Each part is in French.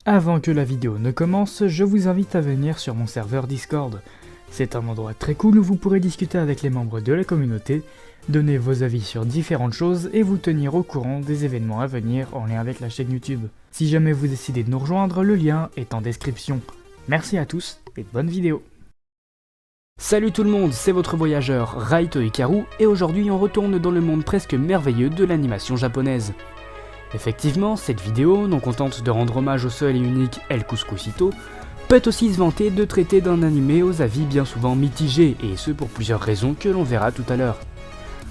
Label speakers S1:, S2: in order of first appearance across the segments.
S1: Avant que la vidéo ne commence, je vous invite à venir sur mon serveur Discord. C'est un endroit très cool où vous pourrez discuter avec les membres de la communauté, donner vos avis sur différentes choses et vous tenir au courant des événements à venir en lien avec la chaîne YouTube. Si jamais vous décidez de nous rejoindre, le lien est en description. Merci à tous et bonne vidéo.
S2: Salut tout le monde, c'est votre voyageur Raito Hikaru et aujourd'hui on retourne dans le monde presque merveilleux de l'animation japonaise. Effectivement, cette vidéo, non contente de rendre hommage au seul et unique El Cuscusito, peut aussi se vanter de traiter d'un animé aux avis bien souvent mitigés, et ce pour plusieurs raisons que l'on verra tout à l'heure.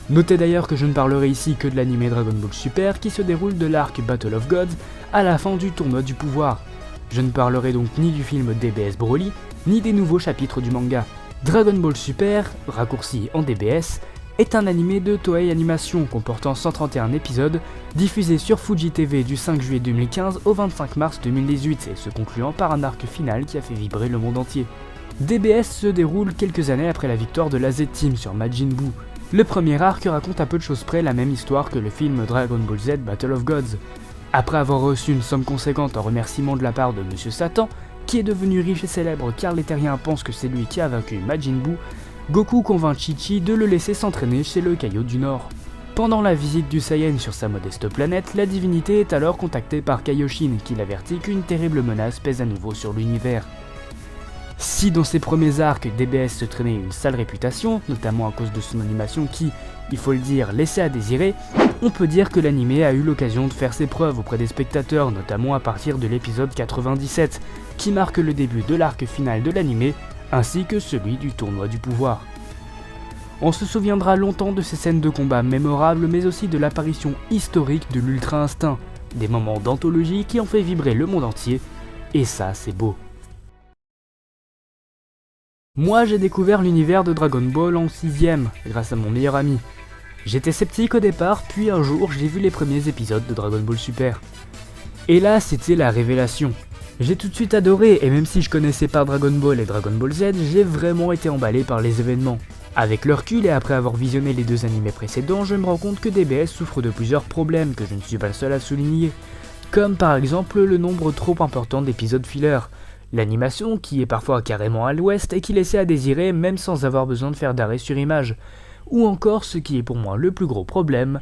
S2: Notez d'ailleurs que je ne parlerai ici que de l'animé Dragon Ball Super qui se déroule de l'arc Battle of Gods à la fin du tournoi du pouvoir. Je ne parlerai donc ni du film DBS Broly, ni des nouveaux chapitres du manga. Dragon Ball Super, raccourci en DBS, est un animé de Toei Animation comportant 131 épisodes, diffusé sur Fuji TV du 5 juillet 2015 au 25 mars 2018 et se concluant par un arc final qui a fait vibrer le monde entier. DBS se déroule quelques années après la victoire de la Z-Team sur Majin Buu. Le premier arc raconte à peu de choses près la même histoire que le film Dragon Ball Z Battle of Gods. Après avoir reçu une somme conséquente en remerciement de la part de Monsieur Satan, qui est devenu riche et célèbre car les terriens pensent que c'est lui qui a vaincu Majin Buu, Goku convainc Chi-Chi de le laisser s'entraîner chez le Kaio du Nord. Pendant la visite du Saiyan sur sa modeste planète, la divinité est alors contactée par Kaioshin qui l'avertit qu'une terrible menace pèse à nouveau sur l'univers. Si dans ses premiers arcs, DBS se traînait une sale réputation, notamment à cause de son animation qui, il faut le dire, laissait à désirer, on peut dire que l'anime a eu l'occasion de faire ses preuves auprès des spectateurs, notamment à partir de l'épisode 97, qui marque le début de l'arc final de l'anime, ainsi que celui du tournoi du pouvoir. On se souviendra longtemps de ces scènes de combat mémorables, mais aussi de l'apparition historique de l'Ultra Instinct, des moments d'anthologie qui ont fait vibrer le monde entier, et ça c'est beau. Moi j'ai découvert l'univers de Dragon Ball en 6ème, grâce à mon meilleur ami. J'étais sceptique au départ, puis un jour j'ai vu les premiers épisodes de Dragon Ball Super. Et là c'était la révélation. J'ai tout de suite adoré, et même si je connaissais pas Dragon Ball et Dragon Ball Z, j'ai vraiment été emballé par les événements. Avec le recul et après avoir visionné les deux animés précédents, je me rends compte que DBS souffre de plusieurs problèmes que je ne suis pas le seul à souligner. Comme par exemple le nombre trop important d'épisodes filler, l'animation qui est parfois carrément à l'ouest et qui laissait à désirer même sans avoir besoin de faire d'arrêt sur image. Ou encore ce qui est pour moi le plus gros problème,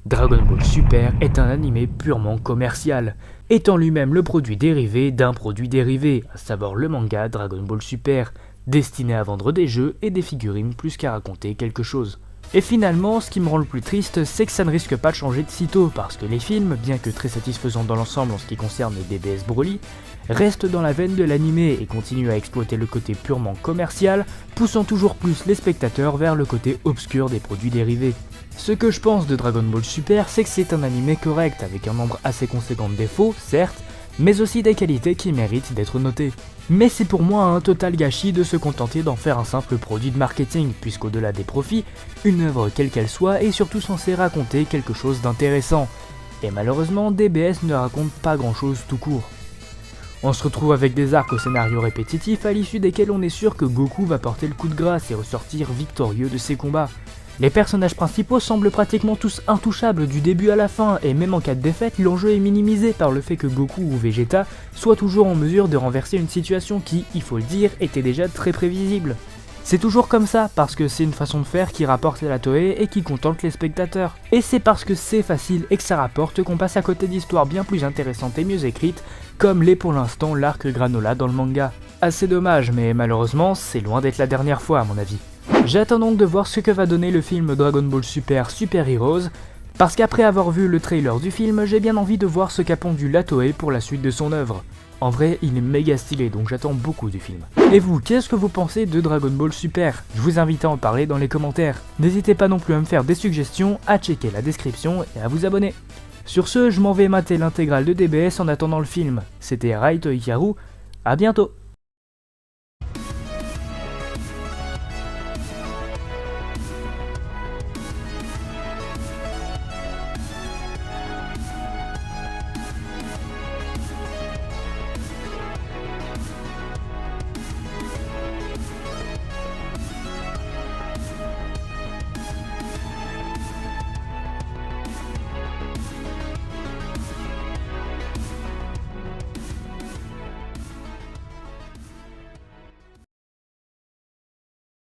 S2: Dragon Ball Super est un animé purement commercial, étant lui-même le produit dérivé d'un produit dérivé, à savoir le manga Dragon Ball Super, destiné à vendre des jeux et des figurines plus qu'à raconter quelque chose. Et finalement, ce qui me rend le plus triste, c'est que ça ne risque pas de changer de sitôt, parce que les films, bien que très satisfaisants dans l'ensemble en ce qui concerne DBS Broly, restent dans la veine de l'animé et continuent à exploiter le côté purement commercial, poussant toujours plus les spectateurs vers le côté obscur des produits dérivés. Ce que je pense de Dragon Ball Super, c'est que c'est un animé correct, avec un nombre assez conséquent de défauts, certes, mais aussi des qualités qui méritent d'être notées. Mais c'est pour moi un total gâchis de se contenter d'en faire un simple produit de marketing, puisqu'au-delà des profits, une œuvre quelle qu'elle soit est surtout censée raconter quelque chose d'intéressant. Et malheureusement, DBS ne raconte pas grand-chose tout court. On se retrouve avec des arcs au scénario répétitif à l'issue desquels on est sûr que Goku va porter le coup de grâce et ressortir victorieux de ses combats. Les personnages principaux semblent pratiquement tous intouchables du début à la fin, et même en cas de défaite, l'enjeu est minimisé par le fait que Goku ou Vegeta soient toujours en mesure de renverser une situation qui, il faut le dire, était déjà très prévisible. C'est toujours comme ça, parce que c'est une façon de faire qui rapporte à la Toei et qui contente les spectateurs. Et c'est parce que c'est facile et que ça rapporte qu'on passe à côté d'histoires bien plus intéressantes et mieux écrites, comme l'est pour l'instant l'arc Granola dans le manga. Assez dommage, mais malheureusement, c'est loin d'être la dernière fois à mon avis. J'attends donc de voir ce que va donner le film Dragon Ball Super Super Heroes, parce qu'après avoir vu le trailer du film, j'ai bien envie de voir ce qu'a pondu la Toei pour la suite de son œuvre. En vrai, il est méga stylé, donc j'attends beaucoup du film. Et vous, qu'est-ce que vous pensez de Dragon Ball Super? Je vous invite à en parler dans les commentaires. N'hésitez pas non plus à me faire des suggestions, à checker la description et à vous abonner. Sur ce, je m'en vais mater l'intégrale de DBS en attendant le film. C'était Raito Hikaru, à bientôt.